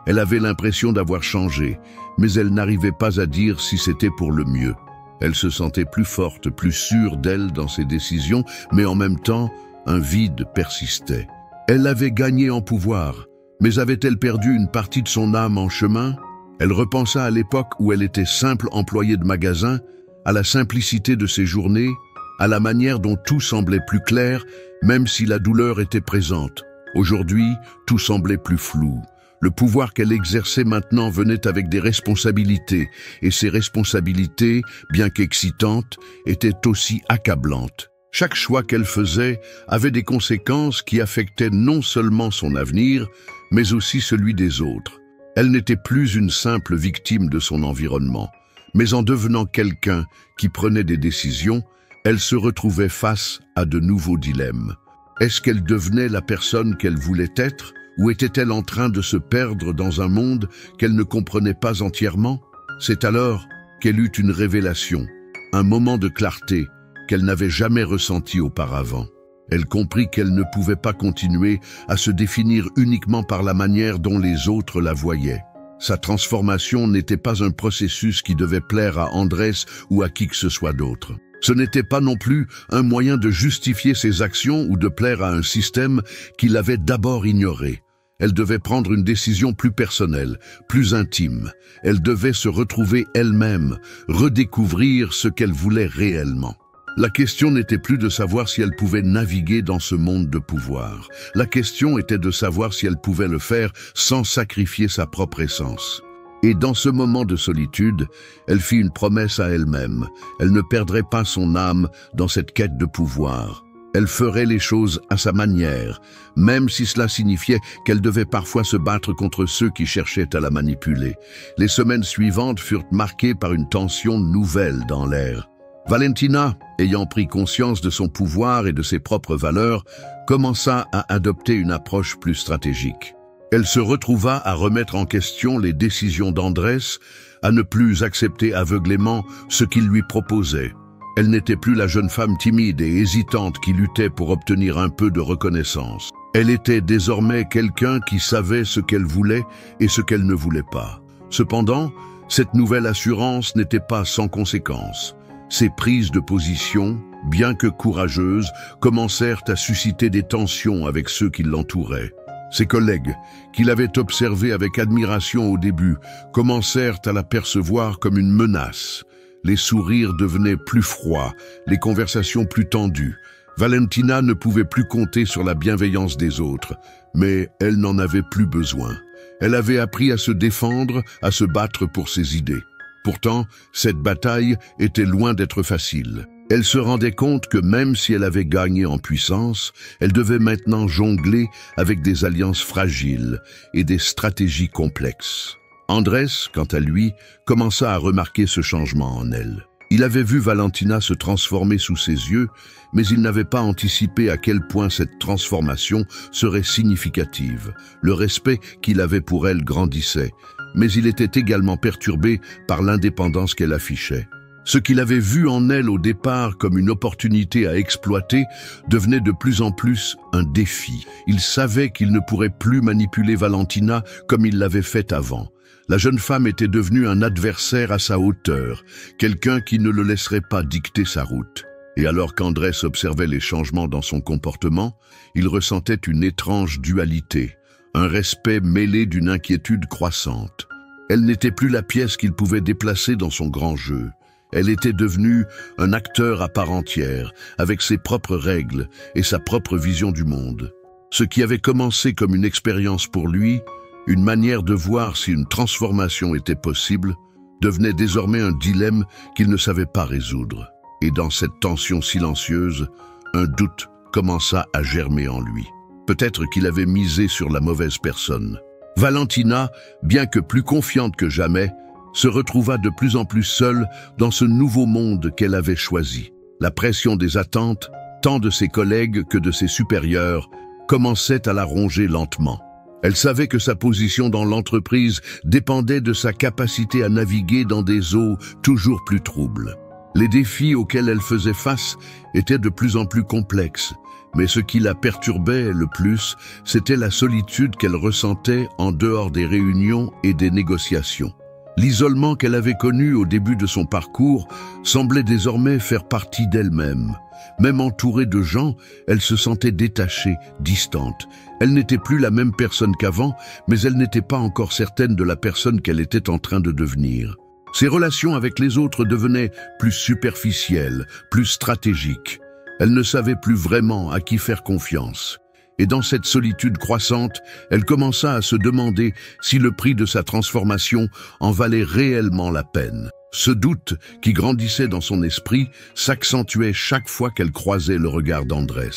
Elle avait l'impression d'avoir changé, mais elle n'arrivait pas à dire si c'était pour le mieux. Elle se sentait plus forte, plus sûre d'elle dans ses décisions, mais en même temps, un vide persistait. Elle avait gagné en pouvoir, mais avait-elle perdu une partie de son âme en chemin? Elle repensa à l'époque où elle était simple employée de magasin, à la simplicité de ses journées, à la manière dont tout semblait plus clair, même si la douleur était présente. Aujourd'hui, tout semblait plus flou. Le pouvoir qu'elle exerçait maintenant venait avec des responsabilités, et ces responsabilités, bien qu'excitantes, étaient aussi accablantes. Chaque choix qu'elle faisait avait des conséquences qui affectaient non seulement son avenir, mais aussi celui des autres. Elle n'était plus une simple victime de son environnement, mais en devenant quelqu'un qui prenait des décisions, elle se retrouvait face à de nouveaux dilemmes. Est-ce qu'elle devenait la personne qu'elle voulait être, ou était-elle en train de se perdre dans un monde qu'elle ne comprenait pas entièrement? C'est alors qu'elle eut une révélation, un moment de clarté qu'elle n'avait jamais ressenti auparavant. Elle comprit qu'elle ne pouvait pas continuer à se définir uniquement par la manière dont les autres la voyaient. Sa transformation n'était pas un processus qui devait plaire à Andrés ou à qui que ce soit d'autre. Ce n'était pas non plus un moyen de justifier ses actions ou de plaire à un système qui l'avait d'abord ignoré. Elle devait prendre une décision plus personnelle, plus intime. Elle devait se retrouver elle-même, redécouvrir ce qu'elle voulait réellement. La question n'était plus de savoir si elle pouvait naviguer dans ce monde de pouvoir. La question était de savoir si elle pouvait le faire sans sacrifier sa propre essence. Et dans ce moment de solitude, elle fit une promesse à elle-même. Elle ne perdrait pas son âme dans cette quête de pouvoir. Elle ferait les choses à sa manière, même si cela signifiait qu'elle devait parfois se battre contre ceux qui cherchaient à la manipuler. Les semaines suivantes furent marquées par une tension nouvelle dans l'air. Valentina, ayant pris conscience de son pouvoir et de ses propres valeurs, commença à adopter une approche plus stratégique. Elle se retrouva à remettre en question les décisions d'Andrés, à ne plus accepter aveuglément ce qu'il lui proposait. Elle n'était plus la jeune femme timide et hésitante qui luttait pour obtenir un peu de reconnaissance. Elle était désormais quelqu'un qui savait ce qu'elle voulait et ce qu'elle ne voulait pas. Cependant, cette nouvelle assurance n'était pas sans conséquences. Ses prises de position, bien que courageuses, commencèrent à susciter des tensions avec ceux qui l'entouraient. Ses collègues, qui l'avaient observée avec admiration au début, commencèrent à la percevoir comme une menace. Les sourires devenaient plus froids, les conversations plus tendues. Valentina ne pouvait plus compter sur la bienveillance des autres, mais elle n'en avait plus besoin. Elle avait appris à se défendre, à se battre pour ses idées. Pourtant, cette bataille était loin d'être facile. Elle se rendait compte que même si elle avait gagné en puissance, elle devait maintenant jongler avec des alliances fragiles et des stratégies complexes. Andrés, quant à lui, commença à remarquer ce changement en elle. Il avait vu Valentina se transformer sous ses yeux, mais il n'avait pas anticipé à quel point cette transformation serait significative. Le respect qu'il avait pour elle grandissait, mais il était également perturbé par l'indépendance qu'elle affichait. Ce qu'il avait vu en elle au départ comme une opportunité à exploiter devenait de plus en plus un défi. Il savait qu'il ne pourrait plus manipuler Valentina comme il l'avait fait avant. La jeune femme était devenue un adversaire à sa hauteur, quelqu'un qui ne le laisserait pas dicter sa route. Et alors qu'Andrés observait les changements dans son comportement, il ressentait une étrange dualité, un respect mêlé d'une inquiétude croissante. Elle n'était plus la pièce qu'il pouvait déplacer dans son grand jeu. Elle était devenue un acteur à part entière, avec ses propres règles et sa propre vision du monde. Ce qui avait commencé comme une expérience pour lui, une manière de voir si une transformation était possible, devenait désormais un dilemme qu'il ne savait pas résoudre. Et dans cette tension silencieuse, un doute commença à germer en lui. Peut-être qu'il avait misé sur la mauvaise personne. Valentina, bien que plus confiante que jamais, se retrouva de plus en plus seule dans ce nouveau monde qu'elle avait choisi. La pression des attentes, tant de ses collègues que de ses supérieurs, commençait à la ronger lentement. Elle savait que sa position dans l'entreprise dépendait de sa capacité à naviguer dans des eaux toujours plus troubles. Les défis auxquels elle faisait face étaient de plus en plus complexes, mais ce qui la perturbait le plus, c'était la solitude qu'elle ressentait en dehors des réunions et des négociations. L'isolement qu'elle avait connu au début de son parcours semblait désormais faire partie d'elle-même. Même entourée de gens, elle se sentait détachée, distante. Elle n'était plus la même personne qu'avant, mais elle n'était pas encore certaine de la personne qu'elle était en train de devenir. Ses relations avec les autres devenaient plus superficielles, plus stratégiques. Elle ne savait plus vraiment à qui faire confiance. Et dans cette solitude croissante, elle commença à se demander si le prix de sa transformation en valait réellement la peine. Ce doute qui grandissait dans son esprit s'accentuait chaque fois qu'elle croisait le regard d'Andrés.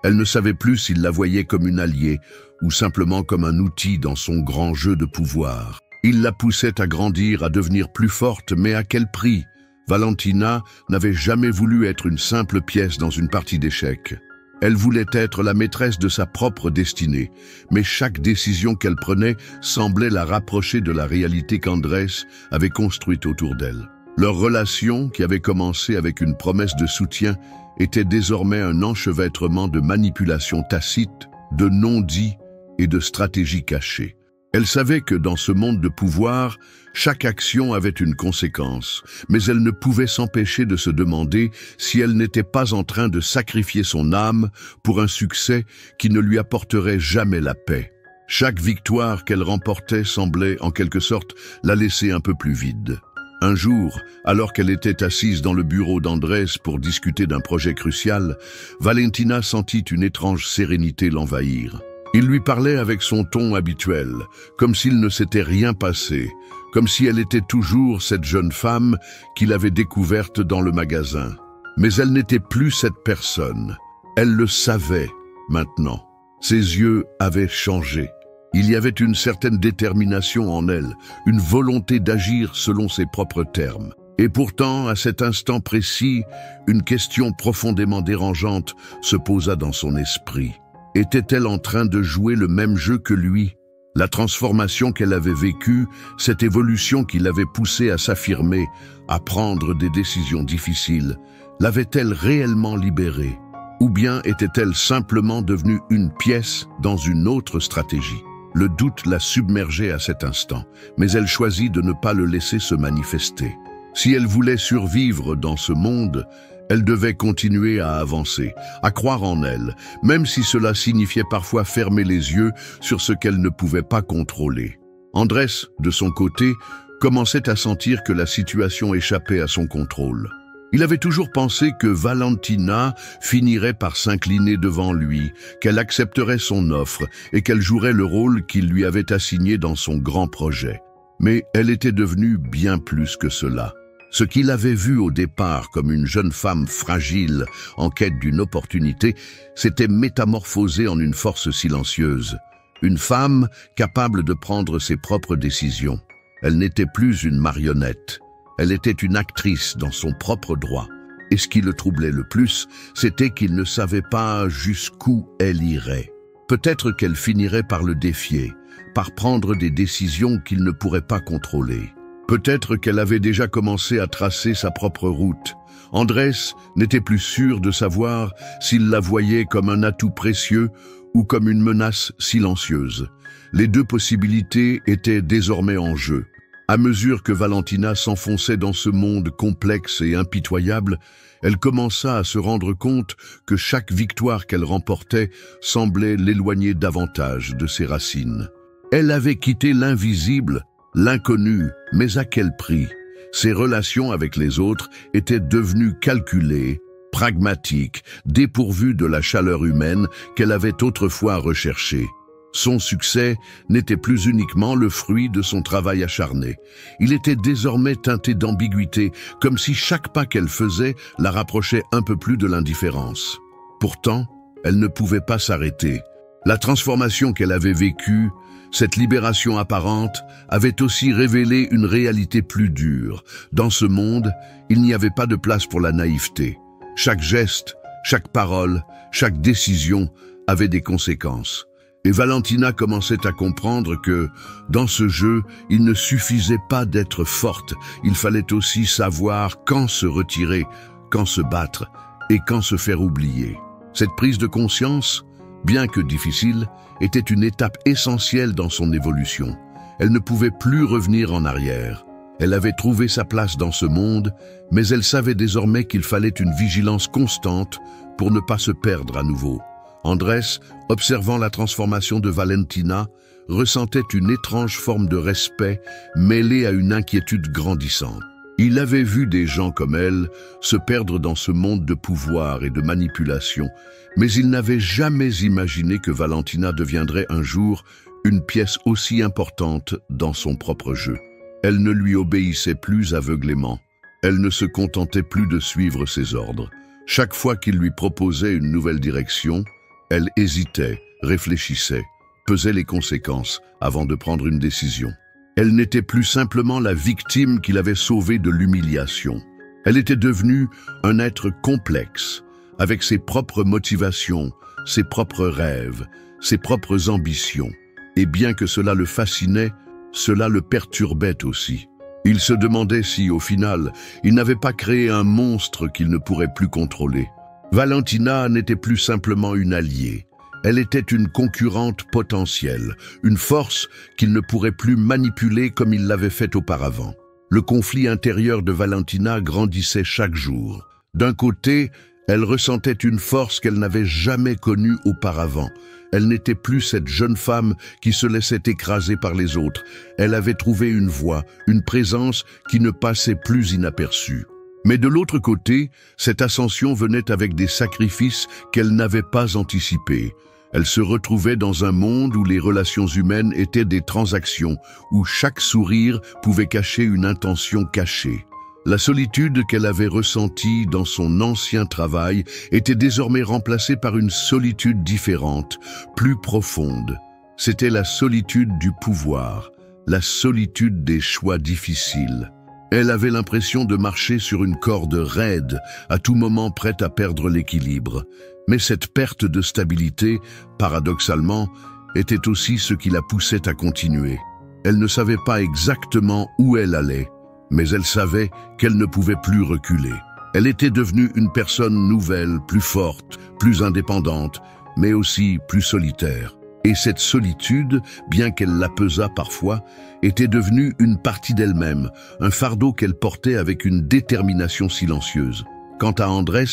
Elle ne savait plus s'il la voyait comme une alliée ou simplement comme un outil dans son grand jeu de pouvoir. Il la poussait à grandir, à devenir plus forte, mais à quel prix? Valentina n'avait jamais voulu être une simple pièce dans une partie d'échecs. Elle voulait être la maîtresse de sa propre destinée, mais chaque décision qu'elle prenait semblait la rapprocher de la réalité qu'Andrés avait construite autour d'elle. Leur relation, qui avait commencé avec une promesse de soutien, était désormais un enchevêtrement de manipulations tacites, de non-dits et de stratégies cachées. Elle savait que dans ce monde de pouvoir, chaque action avait une conséquence, mais elle ne pouvait s'empêcher de se demander si elle n'était pas en train de sacrifier son âme pour un succès qui ne lui apporterait jamais la paix. Chaque victoire qu'elle remportait semblait, en quelque sorte, la laisser un peu plus vide. Un jour, alors qu'elle était assise dans le bureau d'Andrés pour discuter d'un projet crucial, Valentina sentit une étrange sérénité l'envahir. Il lui parlait avec son ton habituel, comme s'il ne s'était rien passé, comme si elle était toujours cette jeune femme qu'il avait découverte dans le magasin. Mais elle n'était plus cette personne. Elle le savait maintenant. Ses yeux avaient changé. Il y avait une certaine détermination en elle, une volonté d'agir selon ses propres termes. Et pourtant, à cet instant précis, une question profondément dérangeante se posa dans son esprit. Était-elle en train de jouer le même jeu que lui? La transformation qu'elle avait vécue, cette évolution qui l'avait poussée à s'affirmer, à prendre des décisions difficiles, l'avait-elle réellement libérée? Ou bien était-elle simplement devenue une pièce dans une autre stratégie? Le doute la submergeait à cet instant, mais elle choisit de ne pas le laisser se manifester. Si elle voulait survivre dans ce monde, elle devait continuer à avancer, à croire en elle, même si cela signifiait parfois fermer les yeux sur ce qu'elle ne pouvait pas contrôler. Andrés, de son côté, commençait à sentir que la situation échappait à son contrôle. Il avait toujours pensé que Valentina finirait par s'incliner devant lui, qu'elle accepterait son offre et qu'elle jouerait le rôle qu'il lui avait assigné dans son grand projet. Mais elle était devenue bien plus que cela. Ce qu'il avait vu au départ comme une jeune femme fragile en quête d'une opportunité s'était métamorphosé en une force silencieuse. Une femme capable de prendre ses propres décisions. Elle n'était plus une marionnette. Elle était une actrice dans son propre droit. Et ce qui le troublait le plus, c'était qu'il ne savait pas jusqu'où elle irait. Peut-être qu'elle finirait par le défier, par prendre des décisions qu'il ne pourrait pas contrôler. Peut-être qu'elle avait déjà commencé à tracer sa propre route. Andrés n'était plus sûr de savoir s'il la voyait comme un atout précieux ou comme une menace silencieuse. Les deux possibilités étaient désormais en jeu. À mesure que Valentina s'enfonçait dans ce monde complexe et impitoyable, elle commença à se rendre compte que chaque victoire qu'elle remportait semblait l'éloigner davantage de ses racines. Elle avait quitté l'invisible, l'inconnu, mais à quel prix? Ses relations avec les autres étaient devenues calculées, pragmatiques, dépourvues de la chaleur humaine qu'elle avait autrefois recherchée. Son succès n'était plus uniquement le fruit de son travail acharné. Il était désormais teinté d'ambiguïté, comme si chaque pas qu'elle faisait la rapprochait un peu plus de l'indifférence. Pourtant, elle ne pouvait pas s'arrêter. La transformation qu'elle avait vécue, cette libération apparente, avait aussi révélé une réalité plus dure. Dans ce monde, il n'y avait pas de place pour la naïveté. Chaque geste, chaque parole, chaque décision avait des conséquences. Et Valentina commençait à comprendre que, dans ce jeu, il ne suffisait pas d'être forte, il fallait aussi savoir quand se retirer, quand se battre et quand se faire oublier. Cette prise de conscience, bien que difficile, était une étape essentielle dans son évolution. Elle ne pouvait plus revenir en arrière. Elle avait trouvé sa place dans ce monde, mais elle savait désormais qu'il fallait une vigilance constante pour ne pas se perdre à nouveau. Andrés, observant la transformation de Valentina, ressentait une étrange forme de respect mêlée à une inquiétude grandissante. Il avait vu des gens comme elle se perdre dans ce monde de pouvoir et de manipulation, mais il n'avait jamais imaginé que Valentina deviendrait un jour une pièce aussi importante dans son propre jeu. Elle ne lui obéissait plus aveuglément. Elle ne se contentait plus de suivre ses ordres. Chaque fois qu'il lui proposait une nouvelle direction, elle hésitait, réfléchissait, pesait les conséquences avant de prendre une décision. Elle n'était plus simplement la victime qu'il avait sauvée de l'humiliation. Elle était devenue un être complexe, avec ses propres motivations, ses propres rêves, ses propres ambitions. Et bien que cela le fascinait, cela le perturbait aussi. Il se demandait si, au final, il n'avait pas créé un monstre qu'il ne pourrait plus contrôler. Valentina n'était plus simplement une alliée. Elle était une concurrente potentielle, une force qu'il ne pourrait plus manipuler comme il l'avait fait auparavant. Le conflit intérieur de Valentina grandissait chaque jour. D'un côté, elle ressentait une force qu'elle n'avait jamais connue auparavant. Elle n'était plus cette jeune femme qui se laissait écraser par les autres. Elle avait trouvé une voix, une présence qui ne passait plus inaperçue. Mais de l'autre côté, cette ascension venait avec des sacrifices qu'elle n'avait pas anticipés. Elle se retrouvait dans un monde où les relations humaines étaient des transactions, où chaque sourire pouvait cacher une intention cachée. La solitude qu'elle avait ressentie dans son ancien travail était désormais remplacée par une solitude différente, plus profonde. C'était la solitude du pouvoir, la solitude des choix difficiles. Elle avait l'impression de marcher sur une corde raide, à tout moment prête à perdre l'équilibre. Mais cette perte de stabilité, paradoxalement, était aussi ce qui la poussait à continuer. Elle ne savait pas exactement où elle allait, mais elle savait qu'elle ne pouvait plus reculer. Elle était devenue une personne nouvelle, plus forte, plus indépendante, mais aussi plus solitaire. Et cette solitude, bien qu'elle la pesât parfois, était devenue une partie d'elle-même, un fardeau qu'elle portait avec une détermination silencieuse. Quant à Andrés,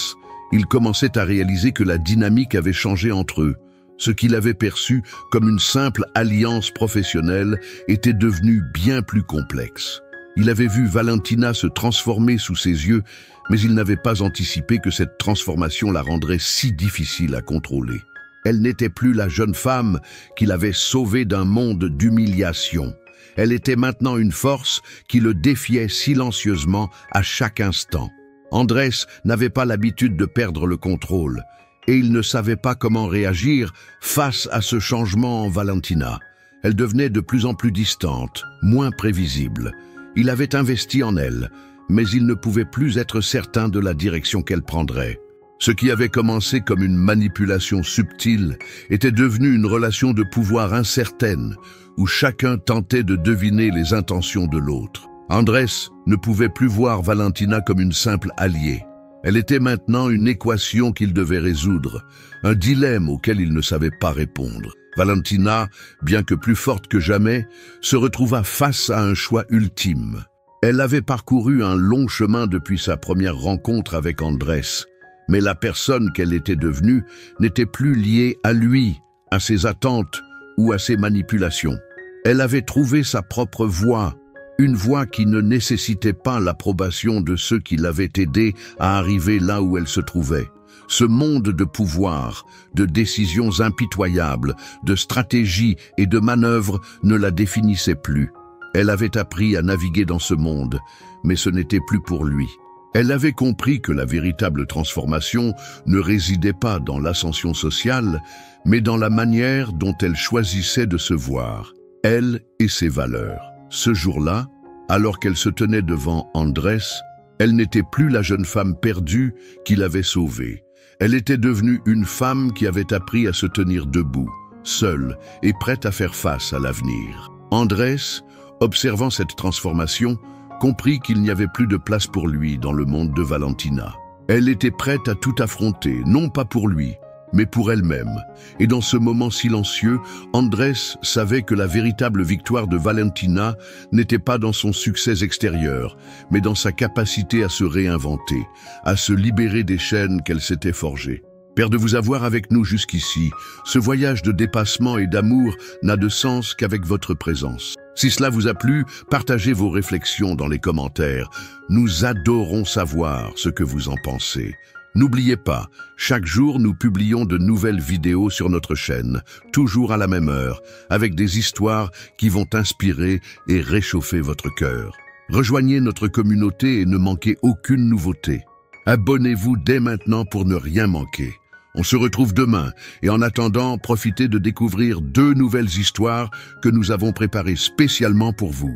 il commençait à réaliser que la dynamique avait changé entre eux. Ce qu'il avait perçu comme une simple alliance professionnelle était devenu bien plus complexe. Il avait vu Valentina se transformer sous ses yeux, mais il n'avait pas anticipé que cette transformation la rendrait si difficile à contrôler. Elle n'était plus la jeune femme qu'il avait sauvée d'un monde d'humiliation. Elle était maintenant une force qui le défiait silencieusement à chaque instant. Andrés n'avait pas l'habitude de perdre le contrôle, et il ne savait pas comment réagir face à ce changement en Valentina. Elle devenait de plus en plus distante, moins prévisible. Il avait investi en elle, mais il ne pouvait plus être certain de la direction qu'elle prendrait. Ce qui avait commencé comme une manipulation subtile était devenu une relation de pouvoir incertaine, où chacun tentait de deviner les intentions de l'autre. Andrés ne pouvait plus voir Valentina comme une simple alliée. Elle était maintenant une équation qu'il devait résoudre, un dilemme auquel il ne savait pas répondre. Valentina, bien que plus forte que jamais, se retrouva face à un choix ultime. Elle avait parcouru un long chemin depuis sa première rencontre avec Andrés, mais la personne qu'elle était devenue n'était plus liée à lui, à ses attentes ou à ses manipulations. Elle avait trouvé sa propre voie, une voie qui ne nécessitait pas l'approbation de ceux qui l'avaient aidée à arriver là où elle se trouvait. Ce monde de pouvoir, de décisions impitoyables, de stratégies et de manœuvres ne la définissait plus. Elle avait appris à naviguer dans ce monde, mais ce n'était plus pour lui. Elle avait compris que la véritable transformation ne résidait pas dans l'ascension sociale, mais dans la manière dont elle choisissait de se voir, elle et ses valeurs. Ce jour-là, alors qu'elle se tenait devant Andrés, elle n'était plus la jeune femme perdue qui l'avait sauvée. Elle était devenue une femme qui avait appris à se tenir debout, seule et prête à faire face à l'avenir. Andrés, observant cette transformation, comprit qu'il n'y avait plus de place pour lui dans le monde de Valentina. Elle était prête à tout affronter, non pas pour lui, mais pour elle-même. Et dans ce moment silencieux, Andrés savait que la véritable victoire de Valentina n'était pas dans son succès extérieur, mais dans sa capacité à se réinventer, à se libérer des chaînes qu'elle s'était forgées. Père, de vous avoir avec nous jusqu'ici, ce voyage de dépassement et d'amour n'a de sens qu'avec votre présence. Si cela vous a plu, partagez vos réflexions dans les commentaires. Nous adorons savoir ce que vous en pensez. N'oubliez pas, chaque jour nous publions de nouvelles vidéos sur notre chaîne, toujours à la même heure, avec des histoires qui vont inspirer et réchauffer votre cœur. Rejoignez notre communauté et ne manquez aucune nouveauté. Abonnez-vous dès maintenant pour ne rien manquer. On se retrouve demain et en attendant, profitez de découvrir 2 nouvelles histoires que nous avons préparées spécialement pour vous.